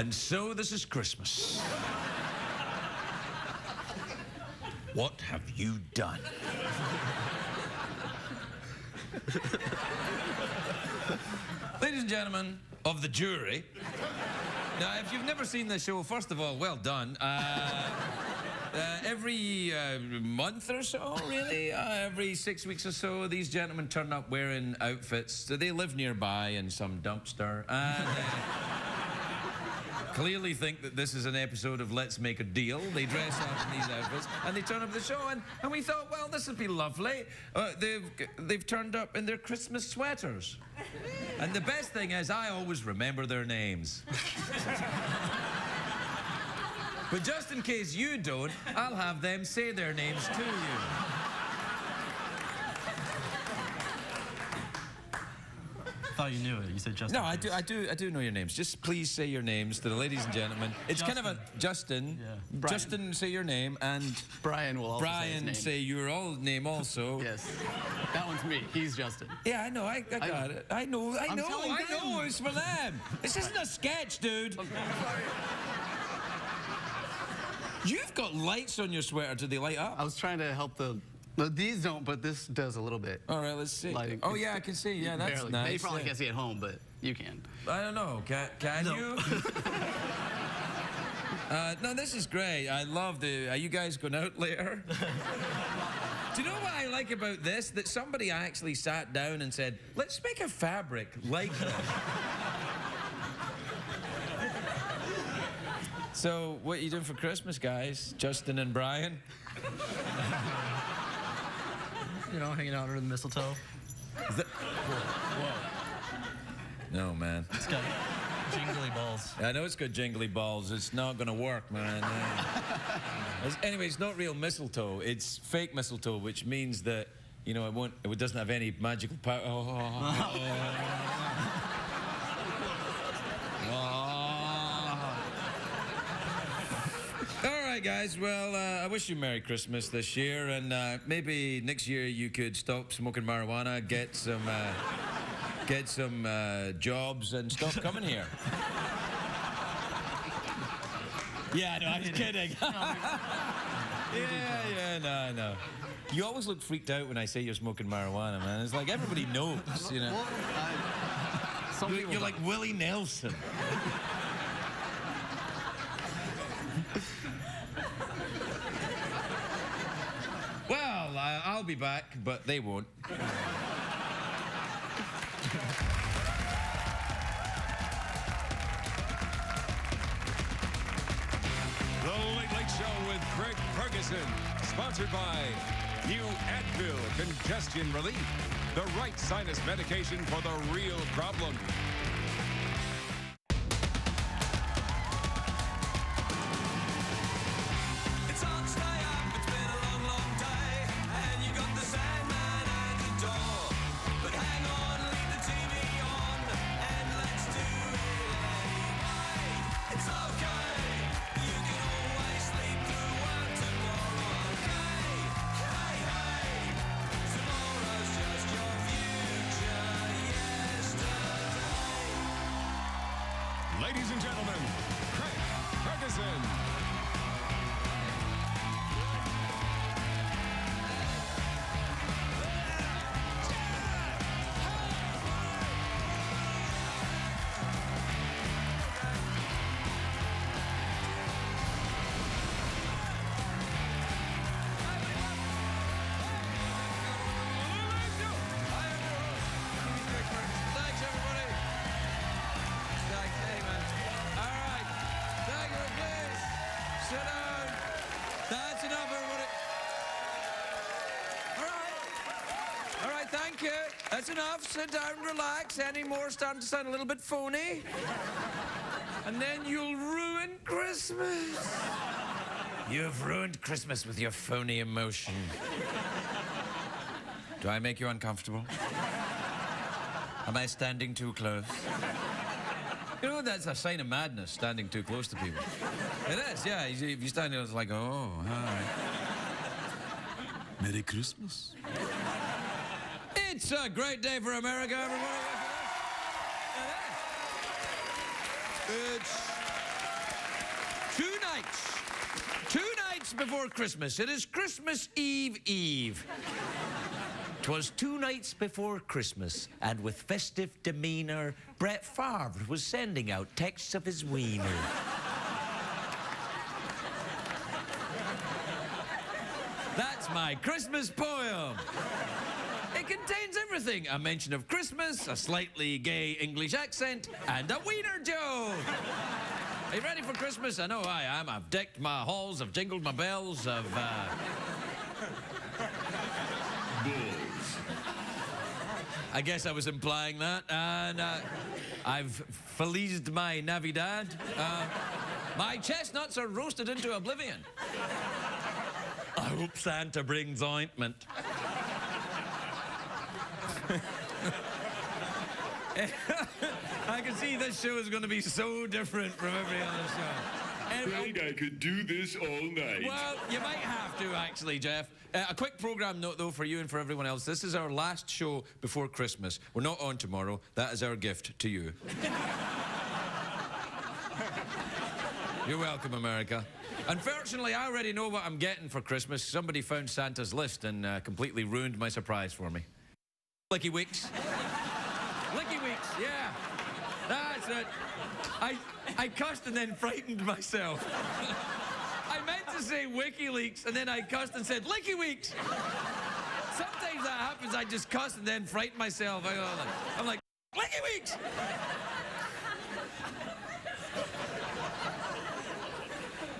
And so this is Christmas. What have you done? Ladies and gentlemen of the jury. Now, if you've never seen this show, first of all, well done. Every month or so, really, every 6 weeks or so, these gentlemen turn up wearing outfits. So they live nearby in some dumpster. And clearly think that this is an episode of Let's Make a Deal. They dress up in these outfits and they turn up to the show, and we thought, well, this would be lovely. They've turned up in their Christmas sweaters. And the best thing is, I always remember their names. But just in case you don't, I'll have them say their names to you. I thought you knew it. You said Justin. No, I do know your names. Just please say your names to the ladies and gentlemen. It's Justin. kind of a Justin. Yeah. Brian. Justin, say your name, and Brian will also Brian, say your name also. Yes. That one's me. He's Justin. Yeah, I know. I got it. I know. telling them. It's for them. This isn't a sketch, dude. You've got lights on your sweater. Do they light up? I was trying to help No, these don't, but this does a little bit. All right, let's see. Lighting. Oh, yeah, I can see. Yeah, that's Barely. nice. You probably yeah. can't see at home, but you can. I don't know. Can you? No, this is great. I love the... Are you guys going out later? Do you know what I like about this? That somebody actually sat down and said, let's make a fabric like this. So, what are you doing for Christmas, guys? Justin and Brian? You know, hanging out under the mistletoe. Whoa. No, man. It's got jingly balls. I know it's got jingly balls. It's not going to work, man. Anyway, it's not real mistletoe. It's fake mistletoe, which means that, you know, it doesn't have any magical power. All right, guys. Well, I wish you Merry Christmas this year, and maybe next year you could stop smoking marijuana, get some jobs, and stop coming here. Yeah, no, I'm kidding. No. You always look freaked out when I say you're smoking marijuana, man. It's like everybody knows, you know. Well, You're like Willie Nelson. Well, I'll be back, but they won't. The Late Late Show with Ferguson, sponsored by New Advil Congestion Relief, the right sinus medication for the real problem. It's hard to stay up, it's been a long, long day, and you got the Sandman at the door. But hang on, leave the TV on, and let's do it anyway. It's okay, you can always sleep through work tomorrow, okay? Hey, hey, tomorrow's just your future yesterday. Ladies and gentlemen, Ferguson. Thanks, everybody. Thanks, hey, man. All right. Thank you, please. Sit down. That's enough, everybody. All right, thank you. That's enough. Sit down, relax. Any more starting to sound a little bit phony. And then you'll ruin Christmas. You've ruined Christmas with your phony emotion. Do I make you uncomfortable? Am I standing too close? You know, that's a sign of madness, standing too close to people. It is, yeah. If you stand there, it's like, oh, hi. Merry Christmas. It's a great day for America, everybody. nights. 2 nights before Christmas. It is Christmas Eve. 'Twas 2 nights before Christmas, and with festive demeanour, Brett Favre was sending out texts of his wiener. That's my Christmas poem. It contains everything: a mention of Christmas, a slightly gay English accent, and a wiener joke. Are you ready for Christmas? I know I am. I've decked my halls, I've jingled my bells, I guess I was implying that. And I've feliced my Navidad. My chestnuts are roasted into oblivion. I hope Santa brings ointment. I can see this show is going to be so different from every other show. Right, I could do this all night. Well, you might have to, actually, Jeff. A quick program note, though, for you and for everyone else. This is our last show before Christmas. We're not on tomorrow. That is our gift to you. You're welcome, America. Unfortunately, I already know what I'm getting for Christmas. Somebody found Santa's list and completely ruined my surprise for me. Licky Weeks. Licky Weeks, yeah. That's it. I cussed and then frightened myself. I meant to say WikiLeaks, and then I cussed and said Licky Weeks. Sometimes that happens. I just cuss and then frighten myself. I'm like, Licky Weeks.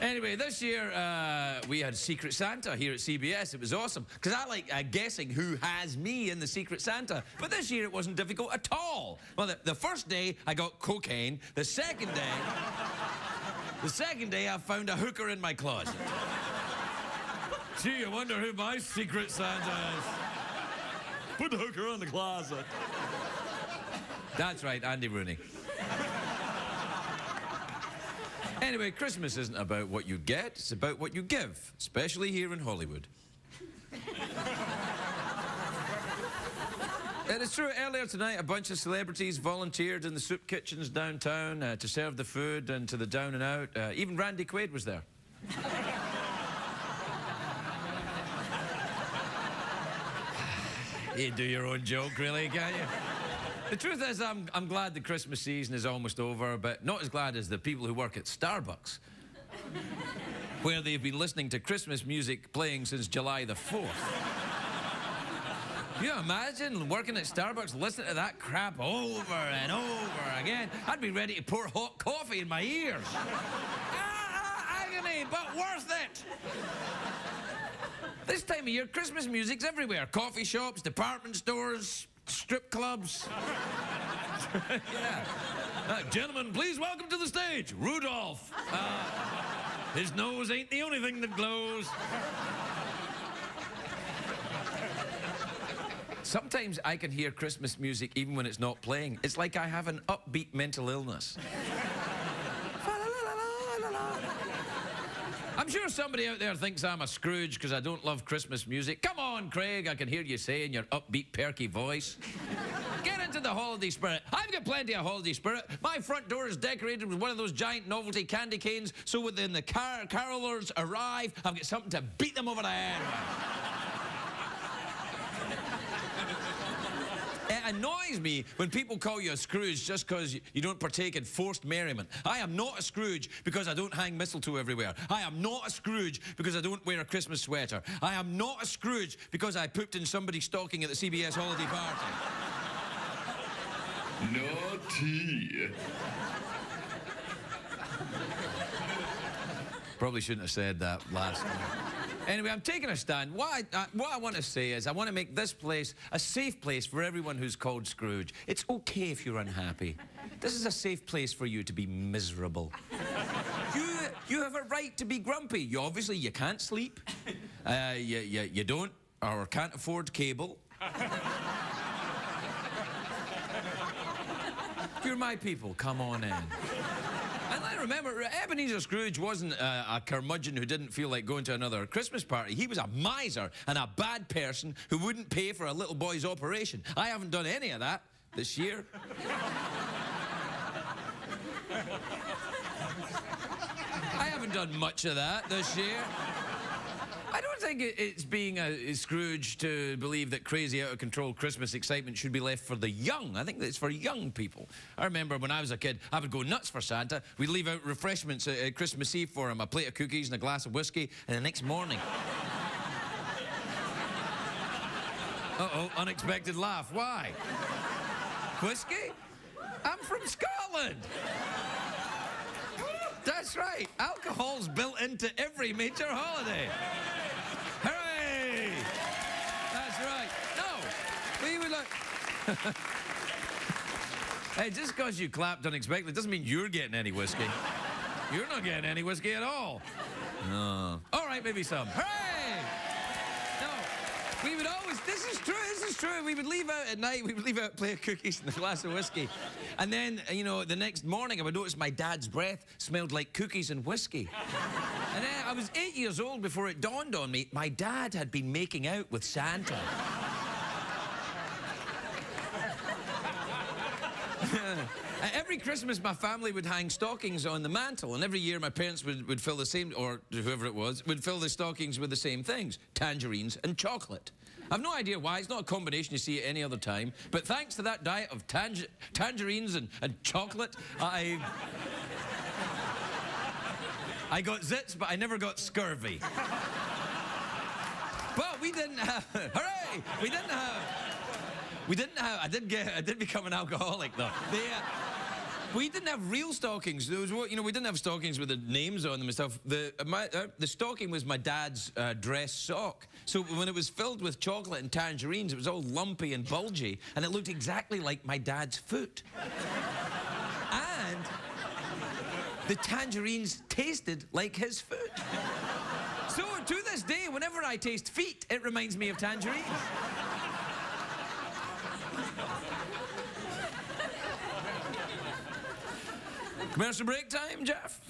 Anyway, this year we had Secret Santa here at CBS. It was awesome, because I like guessing who has me in the Secret Santa. But this year it wasn't difficult at all. Well, the first day I got cocaine. The second day I found a hooker in my closet. Gee, I wonder who my Secret Santa is. Put the hooker in the closet. That's right, Andy Rooney. Anyway, Christmas isn't about what you get, it's about what you give, especially here in Hollywood. It is true, earlier tonight, a bunch of celebrities volunteered in the soup kitchens downtown to serve the food and to the down and out. Even Randy Quaid was there. You do your own joke, really, can't you? The truth is, I'm glad the Christmas season is almost over, but not as glad as the people who work at Starbucks, where they've been listening to Christmas music playing since July the 4th. Can you imagine working at Starbucks, listening to that crap over and over again? I'd be ready to pour hot coffee in my ears. Agony, but worth it. This time of year, Christmas music's everywhere. Coffee shops, department stores, strip clubs. Yeah. Gentlemen, please welcome to the stage, Rudolph. His nose ain't the only thing that glows. Sometimes I can hear Christmas music even when it's not playing. It's like I have an upbeat mental illness. I'm sure somebody out there thinks I'm a Scrooge because I don't love Christmas music. Come on, Craig, I can hear you say in your upbeat, perky voice. Get into the holiday spirit. I've got plenty of holiday spirit. My front door is decorated with one of those giant novelty candy canes, so when the carolers arrive, I've got something to beat them over the head with. It annoys me when people call you a Scrooge just because you don't partake in forced merriment. I am not a Scrooge because I don't hang mistletoe everywhere. I am not a Scrooge because I don't wear a Christmas sweater. I am not a Scrooge because I pooped in somebody's stocking at the CBS holiday party. Naughty. Probably shouldn't have said that last time. Anyway, I'm taking a stand. What I want to say is I want to make this place a safe place for everyone who's called Scrooge. It's okay if you're unhappy. This is a safe place for you to be miserable. You have a right to be grumpy. You can't sleep. You don't or can't afford cable. You're my people. Come on in. And I remember, Ebenezer Scrooge wasn't a curmudgeon who didn't feel like going to another Christmas party. He was a miser and a bad person who wouldn't pay for a little boy's operation. I haven't done any of that this year. I haven't haven't done much of that this year. I don't think it's being a Scrooge to believe that crazy, out-of-control Christmas excitement should be left for the young. I think that it's for young people. I remember when I was a kid, I would go nuts for Santa. We'd leave out refreshments at Christmas Eve for him, a plate of cookies and a glass of whiskey, and the next morning... Uh-oh, unexpected laugh. Why? Whiskey? I'm from Scotland. That's right. Alcohol's built into every major holiday. Hooray! That's right. No, we would like... Hey, just because you clapped unexpectedly doesn't mean you're getting any whiskey. You're not getting any whiskey at all. No. All right, maybe some. Hooray! No, we would always... This is true. We would leave out at night. We would leave out a plate of cookies and a glass of whiskey. And then, you know, the next morning I would notice my dad's breath smelled like cookies and whiskey. And then I was 8 years old before it dawned on me my dad had been making out with Santa. Every Christmas, my family would hang stockings on the mantle, and every year my parents would fill the same, or whoever it was, would fill the stockings with the same things, tangerines and chocolate. I've no idea why. It's not a combination you see at any other time, but thanks to that diet of tangerines and chocolate, I got zits, but I never got scurvy. But we didn't have... Hooray! We didn't have... I did become an alcoholic, though. We didn't have real stockings. There was, you know, we didn't have stockings with the names on them and stuff. The stocking was my dad's dress sock. So when it was filled with chocolate and tangerines, it was all lumpy and bulgy, and it looked exactly like my dad's foot. And the tangerines tasted like his foot. So to this day, whenever I taste feet, it reminds me of tangerines. Commercial break time, Jeff?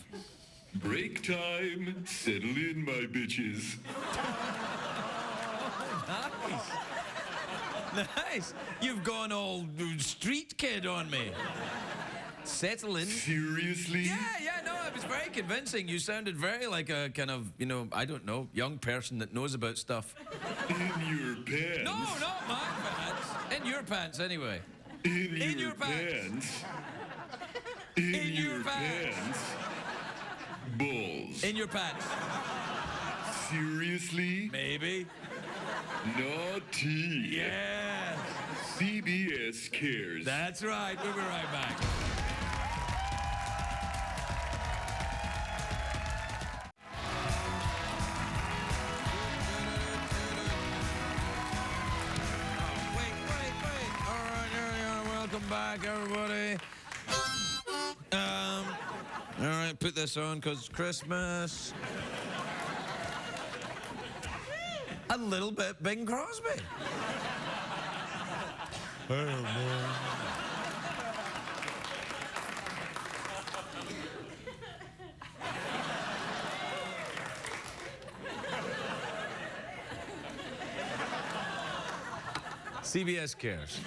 Break time. Settle in, my bitches. Nice. Nice. You've gone all street kid on me. Settle in. Seriously? Yeah, no, it was very convincing. You sounded very like a kind of, you know, I don't know, young person that knows about stuff. In your pants. No, not my pants. In your pants, anyway. In your pants. In your pants. Balls. In your pants. Seriously? Maybe. Naughty. Yeah. CBS cares. That's right. We'll be right back. Wait. All right, here we are. Welcome back, everybody. All right, put this on because it's Christmas. A little bit Bing Crosby. CBS cares.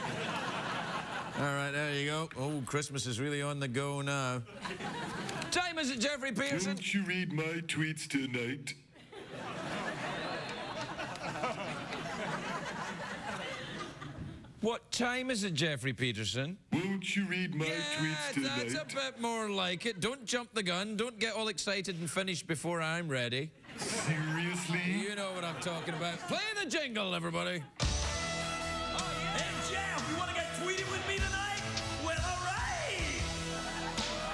All right, there you go. Oh, Christmas is really on the go now. Time is it, Jeffrey Peterson? Don't you read my tweets tonight? What time is it, Jeffrey Peterson? Won't you read my tweets tonight? That's a bit more like it. Don't jump the gun. Don't get all excited and finish before I'm ready. Seriously? You know what I'm talking about. Play the jingle, everybody. Hey, Jeff, you want to get tweeted with me tonight? Well, all right.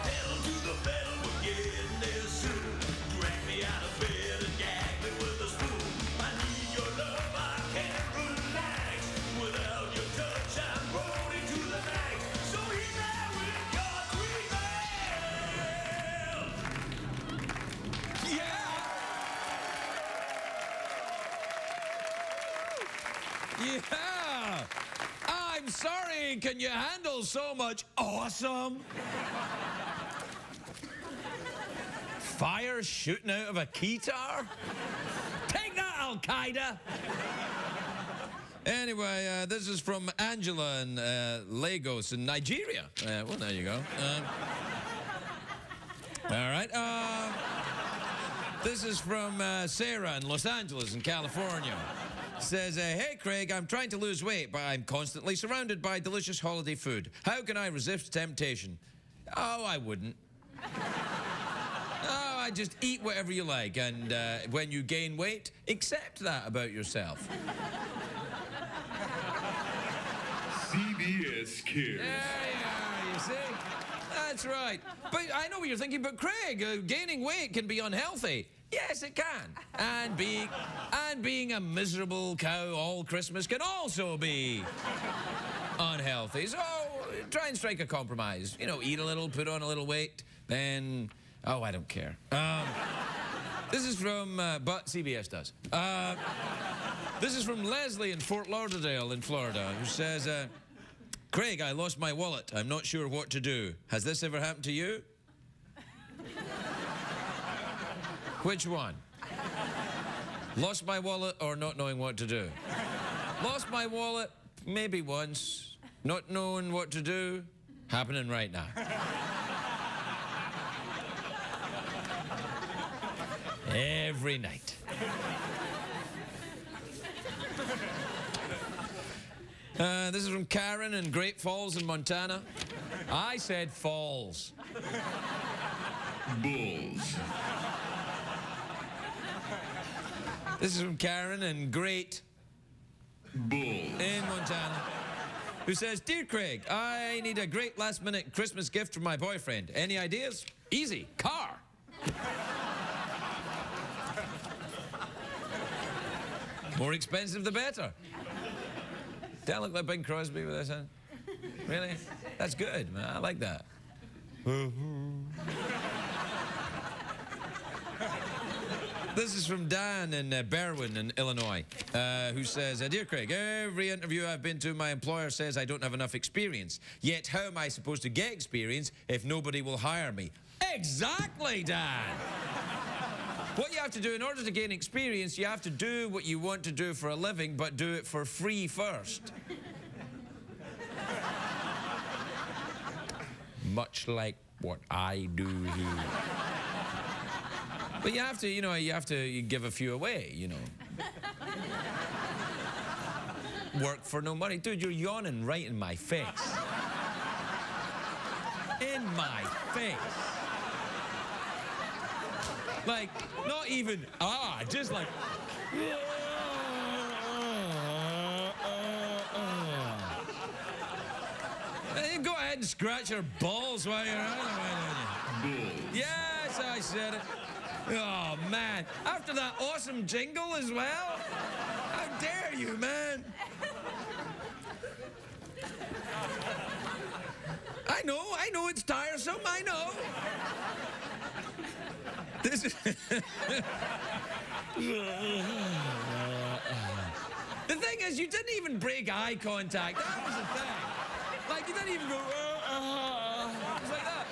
Pedal to the metal, we're getting there soon. Drag me out of bed and gag me with a spoon. I need your love, I can't relax. Without your touch, I'm rolling to the max. So hit that with your tweet mail. Yeah! Yeah! I'm sorry, can you handle so much awesome? Fire shooting out of a keytar? Take that, Al-Qaeda! Anyway, this is from Angela in Lagos in Nigeria. Well, there you go. All right. This is from Sarah in Los Angeles in California. Says, hey, Craig, I'm trying to lose weight, but I'm constantly surrounded by delicious holiday food. How can I resist temptation? Oh, I wouldn't. Oh, I just eat whatever you like, and when you gain weight, accept that about yourself. CBS Cares. There you are, you see? That's right. But I know what you're thinking, but Craig, gaining weight can be unhealthy. Yes, it can. And being a miserable cow all Christmas can also be unhealthy. So try and strike a compromise. You know, eat a little, put on a little weight, then... Oh, I don't care. This is from... but CBS does. This is from Leslie in Fort Lauderdale in Florida, who says, Craig, I lost my wallet. I'm not sure what to do. Has this ever happened to you? Which one? Lost my wallet or not knowing what to do? Lost my wallet, maybe once. Not knowing what to do, happening right now. Every night. This is from Karen in Great Falls in Montana. I said falls. Bulls. This is from Karen in Great Bulls. in Montana, who says, Dear Craig, I need a great last-minute Christmas gift for my boyfriend. Any ideas? Easy. Car. More expensive, the better. Do I look like Bing Crosby with this, huh? Really? That's good, man. I like that. This is from Dan in Berwyn in Illinois, who says, Dear Craig, every interview I've been to, my employer says I don't have enough experience. Yet how am I supposed to get experience if nobody will hire me? Exactly, Dan! What you have to do in order to gain experience, you have to do what you want to do for a living, but do it for free first. Much like what I do here. But you have to, you give a few away, you know. Work for no money. Dude, you're yawning right in my face. In my face. Like, not even, just like... Go ahead and scratch your balls while you're at it. Yes, I said it. Oh, man. After that awesome jingle as well? How dare you, man? I know it's tiresome, I know. This is... The thing is, you didn't even break eye contact. That was the thing. Like, you didn't even go... It's like that.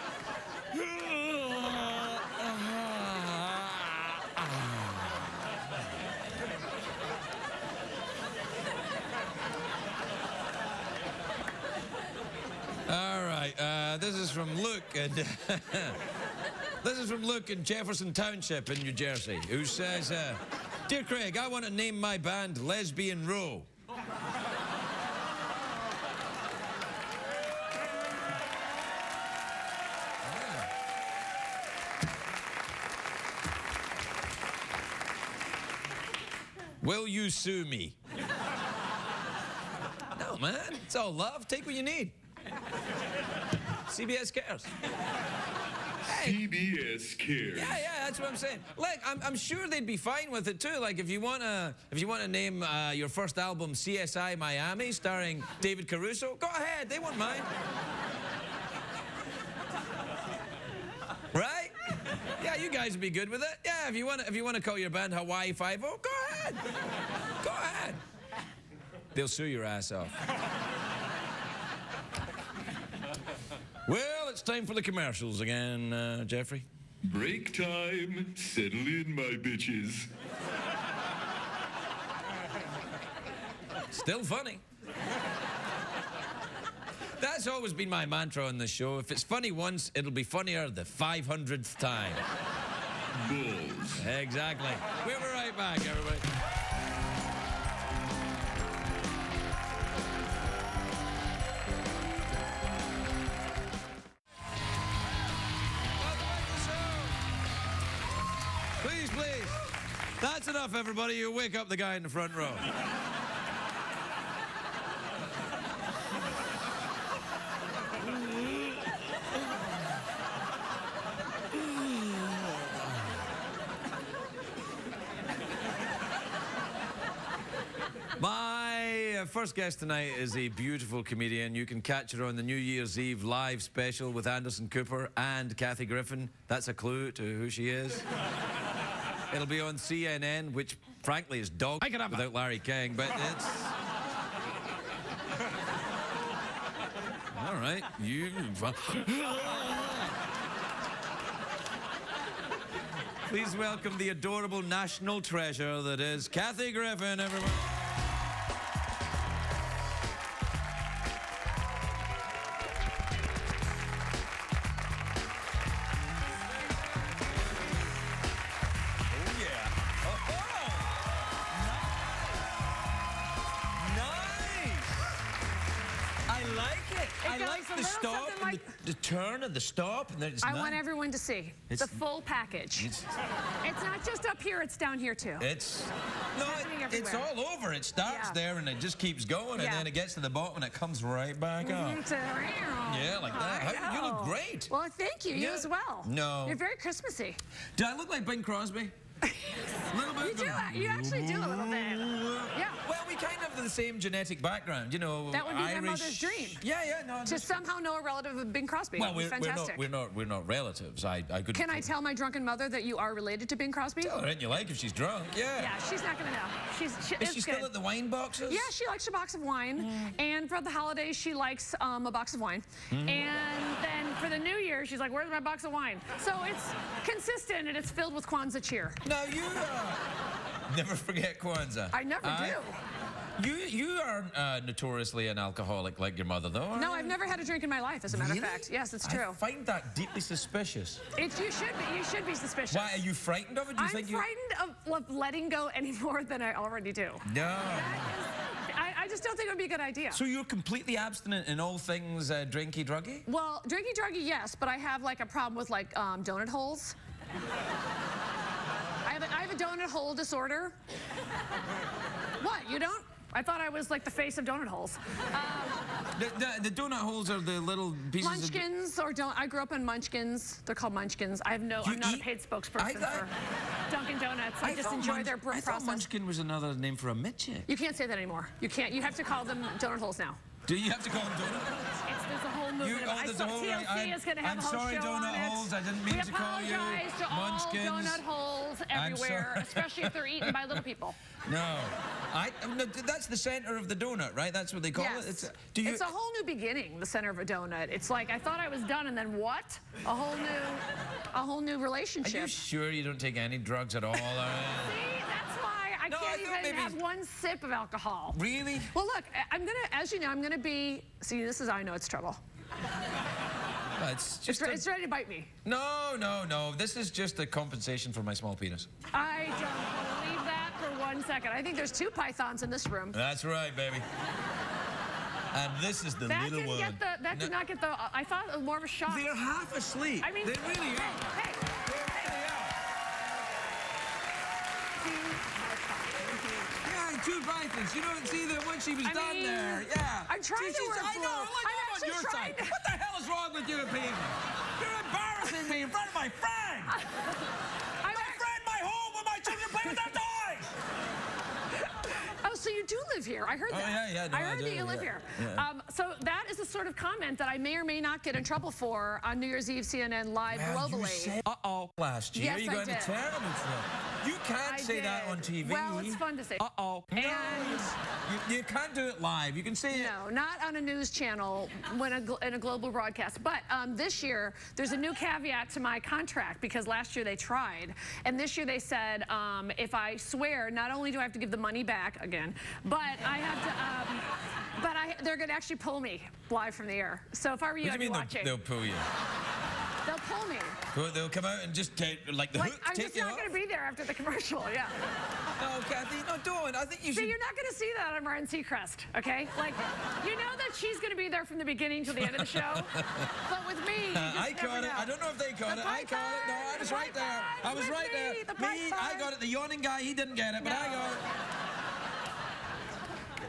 All right, this is from Luke, and this is from Luke in Jefferson Township in New Jersey, who says, Dear Craig, I want to name my band Lesbian Row. Will you sue me? No, man. It's all love. Take what you need. CBS cares. Hey. CBS Cares. Yeah, that's what I'm saying. Like, I'm sure they'd be fine with it too. Like, if you wanna name your first album CSI Miami, starring David Caruso, go ahead. They won't mind. Right? Yeah, you guys would be good with it. Yeah, if you wanna call your band Hawaii Five-O, go ahead. Go ahead. They'll sue your ass off. Well, it's time for the commercials again, Jeffrey. Break time. Settle in, my bitches. Still funny. That's always been my mantra on this show. If it's funny once, it'll be funnier the 500th time. balls. Exactly. We'll be right back, everybody. Please, please. That's enough, everybody. You wake up the guy in the front row. My first guest tonight is a beautiful comedian. You can catch her on the New Year's Eve live special with Anderson Cooper and Kathy Griffin. That's a clue to who she is. It'll be on CNN, which frankly is dog without Larry King, but it's... All right, you... Please welcome the adorable national treasure that is Kathy Griffin, everyone. I like the stop and the turn and the stop. And I want everyone to see the full package. It's not just up here, it's down here too. It's everywhere. all over. It starts there and it just keeps going and then it gets to the bottom and it comes right back up. Yeah, like that. You look great. Well, thank you. You as well. No. You're very Christmassy. Do I look like Bing Crosby? A little bit. You do. You actually do a little bit. Yeah. Well, we kind of have the same genetic background, you know. That would be Irish. my mother's dream. Yeah, no. To somehow know a relative of Bing Crosby. Well, fantastic. we're not relatives. I could. Can I tell my drunken mother that you are related to Bing Crosby? Tell her anything you like if she's drunk. Yeah. Yeah, she's not gonna know. Is she still at the wine boxes? Yeah, she likes a box of wine, and for the holidays she likes a box of wine, and then for the New Year she's like, "Where's my box of wine?" So it's consistent and it's filled with Kwanzaa cheer. Now you never forget Kwanzaa. I never do. You are notoriously an alcoholic like your mother, though. No, I've never had a drink in my life, as a matter of fact. Yes, it's true. I find that deeply suspicious. You should be suspicious. Why, are you frightened of it? I'm frightened of letting go any more than I already do. No. I just don't think it would be a good idea. So you're completely abstinent in all things drinky druggy? Well, drinky druggy, yes, but I have like a problem with like donut holes. I have a donut hole disorder. What, you don't? I thought I was like the face of donut holes. The donut holes are the little pieces Munchkins, I grew up in Munchkins. They're called Munchkins. I'm not a paid spokesperson for Dunkin' Donuts. I just enjoy their process. I thought Munchkin was another name for a midget. You can't say that anymore. You can't. You have to call them donut holes now. Do you have to call them donut holes? There's a whole movement of it. TLC is going to have a whole show on it. I'm sorry, donut holes. I didn't mean to call you Munchkins. We apologize to all donut holes everywhere, especially if they're eaten by little people. No. That's the center of the donut, right? That's what they call it? It's a whole new beginning, the center of a donut. It's like, I thought I was done, and then what? A whole new relationship. Are you sure you don't take any drugs at all? See, that's why I can't even have one sip of alcohol. Really? Well, look, as you know, I'm gonna be, see, this is how I know it's trouble. It's ready to bite me. No. This is just a compensation for my small penis. I don't believe that for 1 second. I think there's 2 pythons in this room. That's right, baby. And this is the little one. That did not get the, I thought it was more of a shock. They're half asleep. I mean, they really are. Hey. Yeah, 2 pythons. You don't see that when she was done there. Yeah. I'm trying to work I know. I'm on your side. What the hell is wrong with you people? You're embarrassing me in front of my friend. My home when my children play with their toys. Oh, so you do live here. I heard that. Yeah. No, I heard that you live here. Yeah. So that is the sort of comment that I may or may not get in trouble for on New Year's Eve CNN Live globally. You said last year. Yes, you got in a terrible trouble. You can't say that on TV. Well, it's fun to say. And you can't do it live. You can say it. No, not on a news channel in a global broadcast. But this year, there's a new caveat to my contract because last year they tried. And this year they said, if I swear, not only do I have to give the money back again, but I have to, they're going to actually pull me live from the air. So if I were you, I'd be watching. They'll pull you? They'll pull me. They'll come out and just take, like the Like, hook, I'm take just you not off. going to be there after the commercial, yeah. No, Kathy, no, don't. I think you See, should. you're not going to see that on Ryan Seacrest, okay? Like, you know that she's going to be there from the beginning to the end of the show. But with me, you just I never caught it. know. I don't know if they caught The it. I caught it. No, I python, was the right there. python, I was with right there. me, the Me, I python. got it. The yawning guy, he didn't get it, but I got it.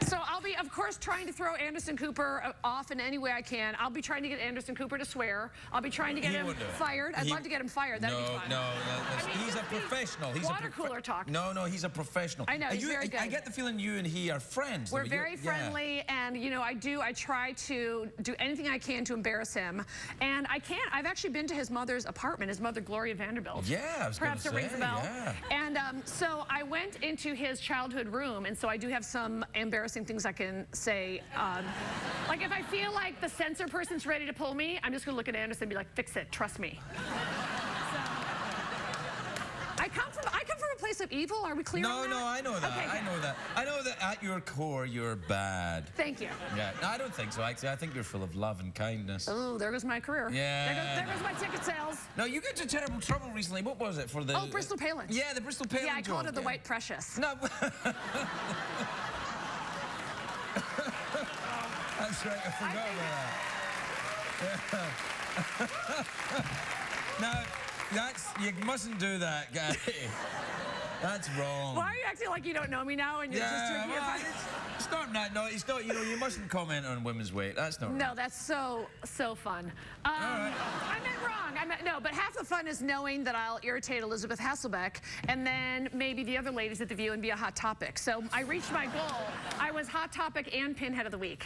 So I'll be, of course, trying to throw Anderson Cooper off in any way I can. I'll be trying to get Anderson Cooper to swear. I'll be trying to get He him wouldn't. fired. I'd He- love to get him fired. That'd be fun. No, I mean, he's a just be professional. He's water a cooler talk. No, he's a professional. I know, he's very good. I get the feeling you and he are friends. We're though. very friendly, and you know, I try to do anything I can to embarrass him. And I can't. I've actually been to his mother's apartment, his mother, Gloria Vanderbilt. Yeah, I was Perhaps it gonna rings a say, bell. yeah. And so I went into his childhood room, and so I do have some embarrassing things I can say. Like if I feel like the censor person's ready to pull me, I'm just gonna look at Anderson and be like, fix it, trust me. So, I come from a place of evil. Are we clear on that? No, I know that. Okay, I good. know that. I know that at your core, you're bad. Thank you. Yeah, no, I don't think so. Actually, I think you're full of love and kindness. Oh, there goes my career. Yeah. There goes my ticket sales. No, you got into terrible trouble recently. What was it for the? Oh, Bristol Palin. Yeah, the Bristol Palin. Yeah, I called job, her the yeah. White Precious. No. That's right. I forgot about that. No, you mustn't do that, guy. That's wrong. Why are you acting like you don't know me now and you're just drinking your well, fun? it's not that. No, it's not. You know, you mustn't comment on women's weight. That's not. No, right. that's so fun. right. I meant wrong. No, but half the fun is knowing that I'll irritate Elizabeth Hasselbeck, and then maybe the other ladies at The View and be a hot topic. So I reached my goal. I was hot topic and pinhead of the week.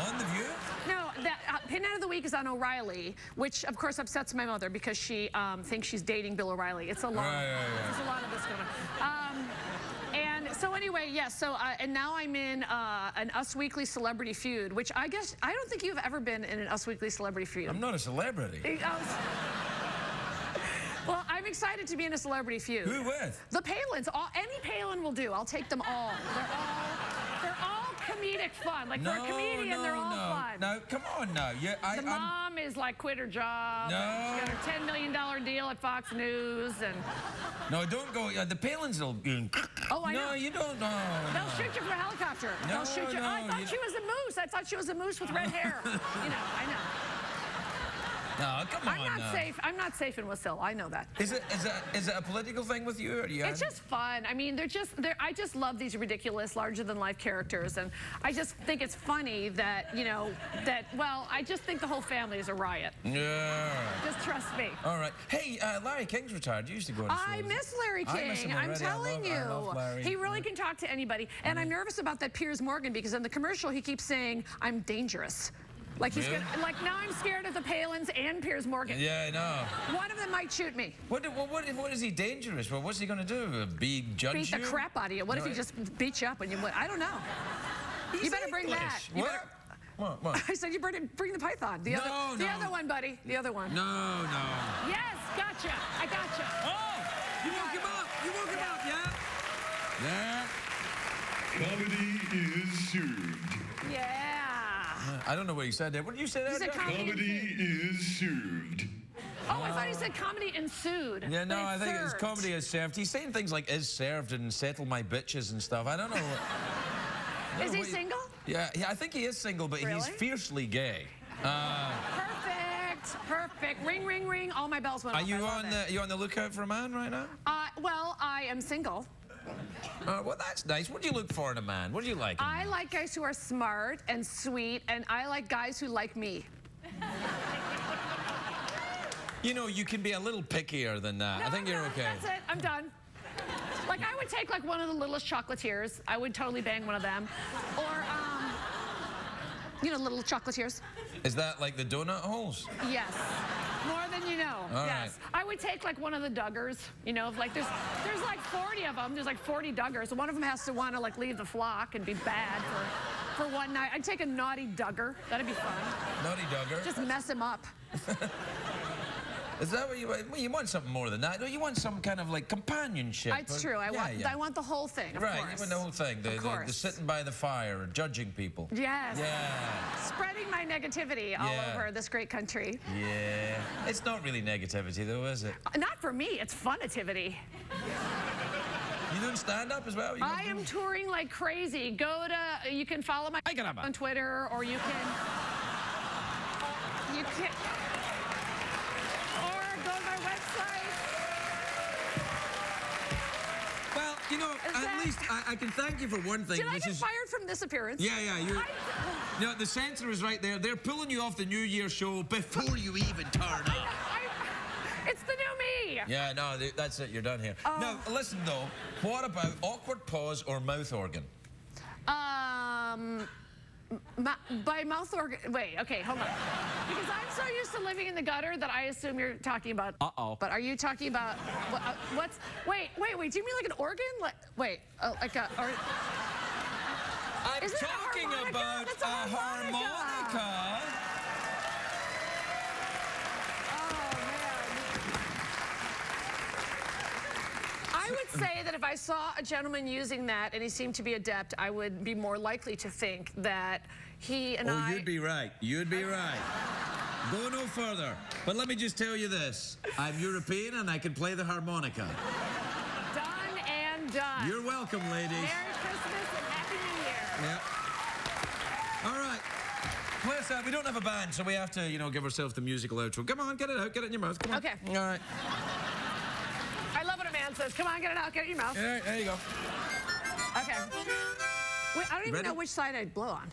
On The View. No, that pinhead of the week is on O'Reilly, which of course upsets my mother because she thinks she's dating Bill O'Reilly. It's a lot. Right. There's a lot of this going on. And so anyway, yes. So and now I'm in an Us Weekly Celebrity Feud, which I don't think you've ever been in an Us Weekly Celebrity Feud. I'm not a celebrity. Well, I'm excited to be in a Celebrity Feud. Who with? The Palins. Any Palin will do. I'll take them all. They're all comedic fun. Like for a comedian, they're all fun. No, come on now. The mom is like quit her job. No. She got her $10 million deal at Fox News, and No, don't go. The Palins will. Oh, I know. No, you don't. No. they'll shoot you from a helicopter. No, They'll shoot you. no, I thought you- she was a moose. I thought she was a moose with red hair. You know, I know. No, come on. I'm not now. safe. I'm not safe in Wasilla. I know that. Is it a political thing with you? Or you It's just fun. I mean, I just love these ridiculous, larger-than-life characters, and I just think it's funny that, you know, well, I just think the whole family is a riot. Yeah. Just trust me. All right. Hey, Larry King's retired. You used to go on I shows. miss Larry I miss King. him I'm already. telling I love you. Larry. He really can talk to anybody. And I'm nervous about that Piers Morgan because in the commercial he keeps saying, I'm dangerous. Like he's Really? like now I'm scared of the Palins and Piers Morgan. Yeah, I know. One of them might shoot me. What is he dangerous? Well, what's he going to do? Judge Beat the you? crap out of you. What if No, he just beat you up when you win? I don't know. He's You better bring English. that. You What? better- What? I said you better bring the python. The No, other no. one, buddy. The other one. No. Yes, gotcha. I gotcha. Oh, you woke him up. You woke him up, yeah? Yeah. Comedy is served. Yeah. I don't know what you said there. What did you say there? He said Jeff? Comedy is served. Oh, I thought he said comedy ensued. Yeah, no, but I think it's served. comedy is served. He's saying things like is served and settle my bitches and stuff. I don't know. Is he single? Yeah, I think he is single, but he's Really? fiercely gay. Perfect. Ring, ring, ring. All my bells went Are off. you I love it. you on the lookout for a man right now? Well, I am single. Well, that's nice. What do you look for in a man? What do you like? in a I man? like guys who are smart and sweet, and I like guys who like me. You know, you can be a little pickier than that. No, I think I'm you're not. okay. That's it. I'm done. Like, I would take, like, one of the littlest chocolatiers. I would totally bang one of them. Or, you know, little chocolatiers. Is that like the donut holes? Yes. More than you know. All yes. right. I would take like one of the Duggars, you know, like there's like 40 of them. There's like 40 Duggars. One of them has to want to like leave the flock and be bad for one night. I'd take a naughty Duggar. That'd be fun. Naughty Duggar. Just mess him up. Is that what you want? Well, you want something more than that. You want some kind of like companionship. It's true. I want the whole thing, of right, course. you want the whole thing. The sitting by the fire, judging people. Yes. Yeah. Spreading my negativity all over this great country. Yeah. It's not really negativity, though, is it? Not for me. It's funativity. You doing stand-up as well? I am touring like crazy. You can follow my on Twitter, or you can, or go to my website. Well, you know, at least I can thank you for one thing. Did I get fired from this appearance? Yeah, you know, the censor is right there. They're pulling you off the New Year show before you even turn up. It's the new me. Yeah, no, that's it. You're done here. Now, listen, though. What about awkward pause or mouth organ? By mouth organ. Wait, okay, hold on. Because I'm so used to living in the gutter that I assume you're talking about. But are you talking about what's? Wait. Do you mean like an organ? Like a? Or, I'm talking about a harmonica. I would say that if I saw a gentleman using that and he seemed to be adept, I would be more likely to think that he and I... Oh, you'd be right. You'd be right. Go no further. But let me just tell you this. I'm European and I can play the harmonica. Done and done. You're welcome, ladies. Merry Christmas and Happy New Year. Yeah. All right. Play us out. We don't have a band, so we have to, you know, give ourselves the musical outro. Come on, get it out. Get it in your mouth. Come on. Okay. All right. I love when a man says, come on, get it out, get it in your mouth. All right, there you go. Okay. Wait, I don't even know which side I'd blow on.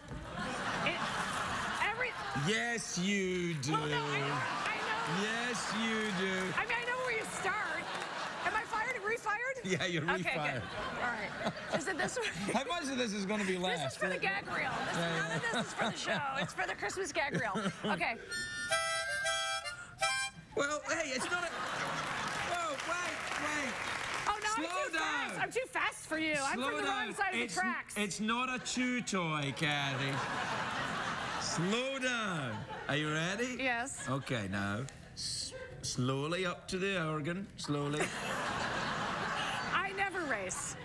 Yes, you do. Well, no, I know. Yes, you do. I mean, I know where you start. Am I refired? Yeah, you're refired. Okay, good. All right. Is it this one? How much of this is going to be left? This is for the gag reel. None of this is for the show. It's for the Christmas gag reel. Okay. Well, hey, it's not a... Whoa, wait. Oh, no, Slow I'm too down. fast. I'm too fast for you. I'm from the wrong side of the tracks. It's not a chew toy, Kathy. Slow down. Are you ready? Yes. Okay, now. Slowly up to the organ. Slowly. I never race.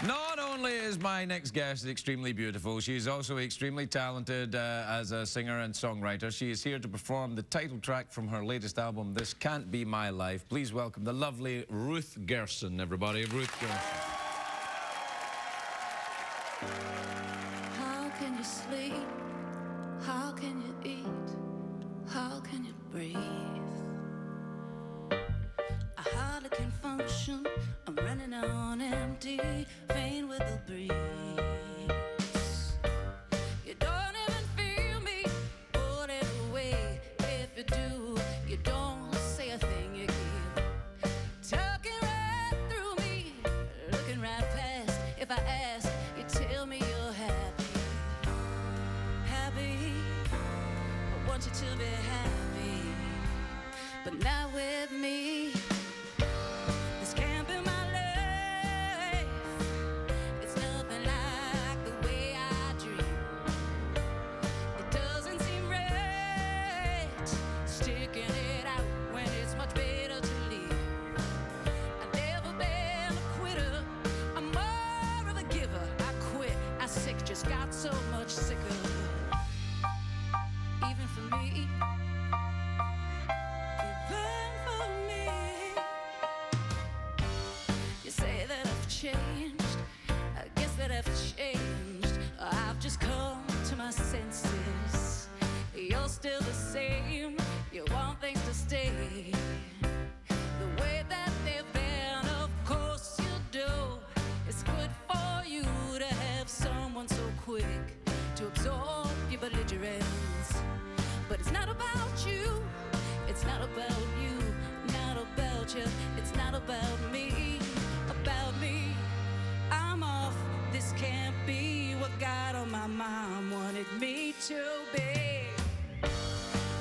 Not only is my next guest extremely beautiful, she is also extremely talented as a singer and songwriter. She is here to perform the title track from her latest album, This Can't Be My Life. Please welcome the lovely Ruth Gerson, everybody. Ruth Gerson. How can you sleep? How can you eat? How can you breathe? I hardly can function. I'm running on empty, faint with the breeze. You don't even feel me, put it away. If you do, you don't say a thing. You keep talking right through me, looking right past. If I ask, you tell me you're happy. Happy, I want you to be happy, but not with me. This can't be my life. It's nothing like the way I dream. It doesn't seem right, sticking it out when it's much better to leave. I've never been a quitter, I'm more of a giver. I quit, I sick, just got so much sicker. Even for me. Even for me. You say that I've changed, I guess that I've changed. I've just come to my senses. You're still the same, you want things to stay the way that they've been. Of course you do. It's good for you to have someone so quick to absorb your belligerence. But it's not about you, it's not about you, not about you. It's not about me, about me. mom wanted me to be.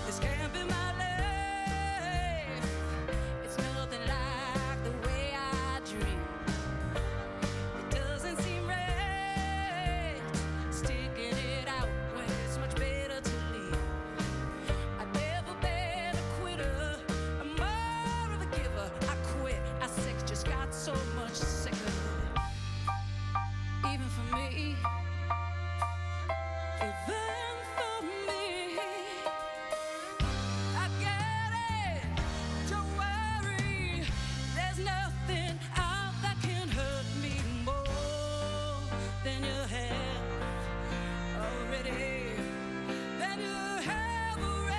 This can't be my life. It's nothing like the way I dream. It doesn't seem right sticking it out when it's much better to leave. I've never been a quitter, I'm more of a giver. I quit, I sick, just got so much sicker. Even for me, even for me, I get it, don't worry, there's nothing out that can hurt me more than you have already, than you have already.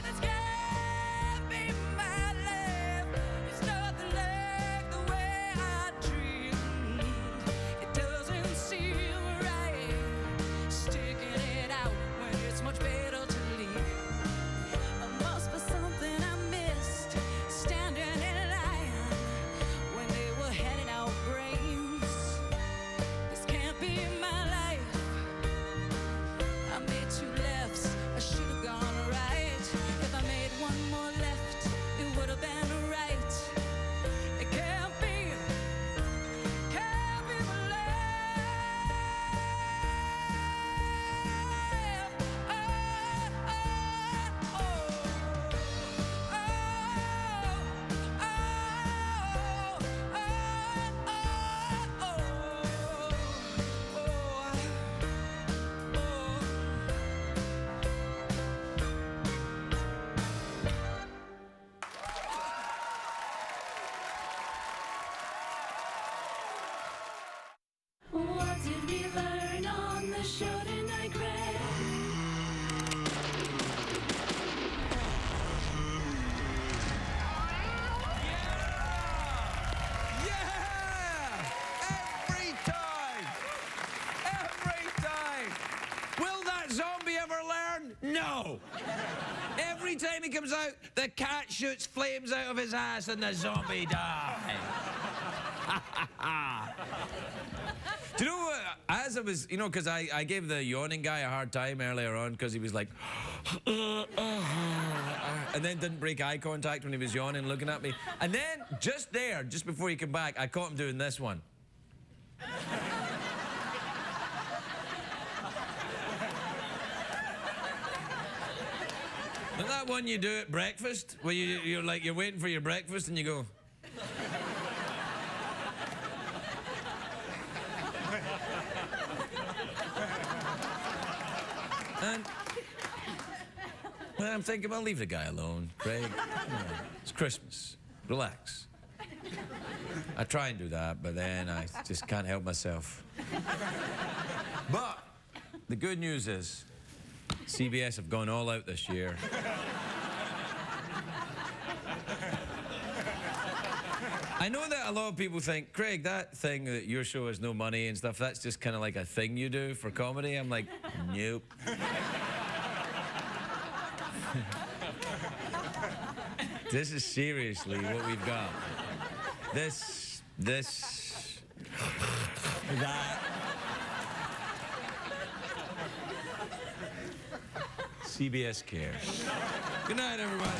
This can't be my life, it's nothing like the way I dreamed. It doesn't seem right sticking it out when it's much better to leave. Must be something I missed standing in line when they were handing out brains. This can't be my life. I made 2 lefts, I should have gone right. If I made 1 more left, it would have been right. It can't be my life. What did we learn on the show tonight, Greg? Yeah! Every time! Every time! Will that zombie ever learn? No! Every time he comes out, the cat shoots flames out of his ass and the zombie dies. Do you know what? As I was, you know, because I gave the yawning guy a hard time earlier on because he was like, and then didn't break eye contact when he was yawning, looking at me. And then, just there, just before he came back, I caught him doing this one. Isn't that one you do at breakfast? Where you're like, you're waiting for your breakfast and you go. And well, I'm thinking, well, leave the guy alone, Craig. Come on. It's Christmas. Relax. I try and do that, but then I just can't help myself. But the good news is CBS have gone all out this year. I know that a lot of people think, Craig, that thing that your show has no money and stuff, that's just kind of like a thing you do for comedy. I'm like, nope. This is seriously what we've got. This, that. CBS cares. Good night, everybody.